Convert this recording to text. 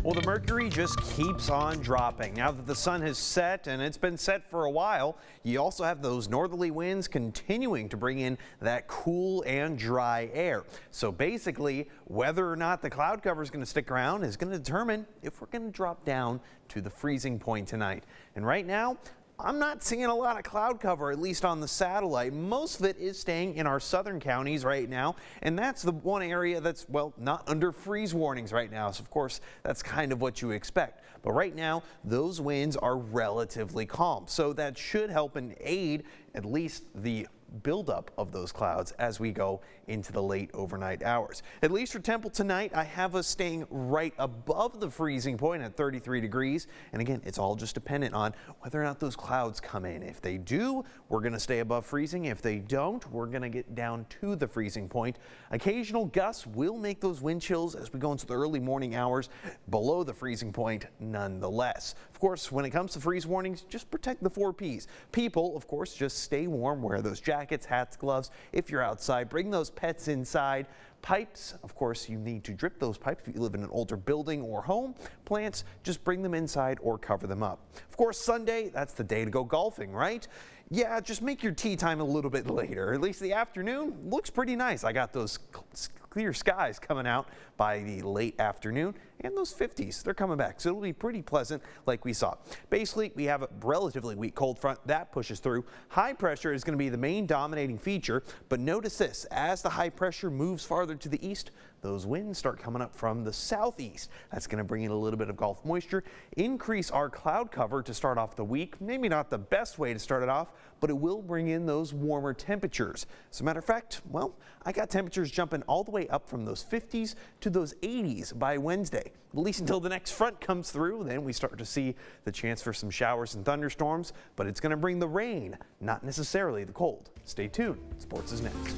Well, the mercury just keeps on dropping. Now that the sun has set, and it's been set for a while, you also have those northerly winds continuing to bring in that cool and dry air. So basically, whether or not the cloud cover is going to stick around is going to determine if we're going to drop down to the freezing point tonight. And right now, I'm not seeing a lot of cloud cover, at least on the satellite. Most of it is staying in our southern counties right now, and that's the one area that's, well, not under freeze warnings right now. So, of course, that's kind of what you expect. But right now, those winds are relatively calm, so that should help and aid at least the buildup of those clouds as we go into the late overnight hours. At least for Temple tonight, I have us staying right above the freezing point at 33 degrees. And again, it's all just dependent on whether or not those clouds come in. If they do, we're going to stay above freezing. If they don't, we're going to get down to the freezing point. Occasional gusts will make those wind chills as we go into the early morning hours below the freezing point nonetheless. Of course, when it comes to freeze warnings, just protect the 4 Ps. People, of course, just stay warm, wear those jackets, hats, gloves. If you're outside, bring those pets inside. Pipes, of course, you need to drip those pipes if you live in an older building or home. Plants, just bring them inside or cover them up. Of course, Sunday, that's the day to go golfing, right? Yeah, just make your tee time a little bit later. At least the afternoon looks pretty nice. I got those clear skies coming out by the late afternoon, and those 50s, they're coming back. So it'll be pretty pleasant like we saw. Basically, we have a relatively weak cold front that pushes through. High pressure is going to be the main dominating feature, but notice this, as the high pressure moves farther to the east, those winds start coming up from the southeast. That's going to bring in a little bit of Gulf moisture, increase our cloud cover to start off the week. Maybe not the best way to start it off, but it will bring in those warmer temperatures. As a matter of fact, well, I got temperatures jumping all the way up from those 50s to those 80s by Wednesday. At least until the next front comes through, then we start to see the chance for some showers and thunderstorms, but it's going to bring the rain, not necessarily the cold. Stay tuned. Sports is next.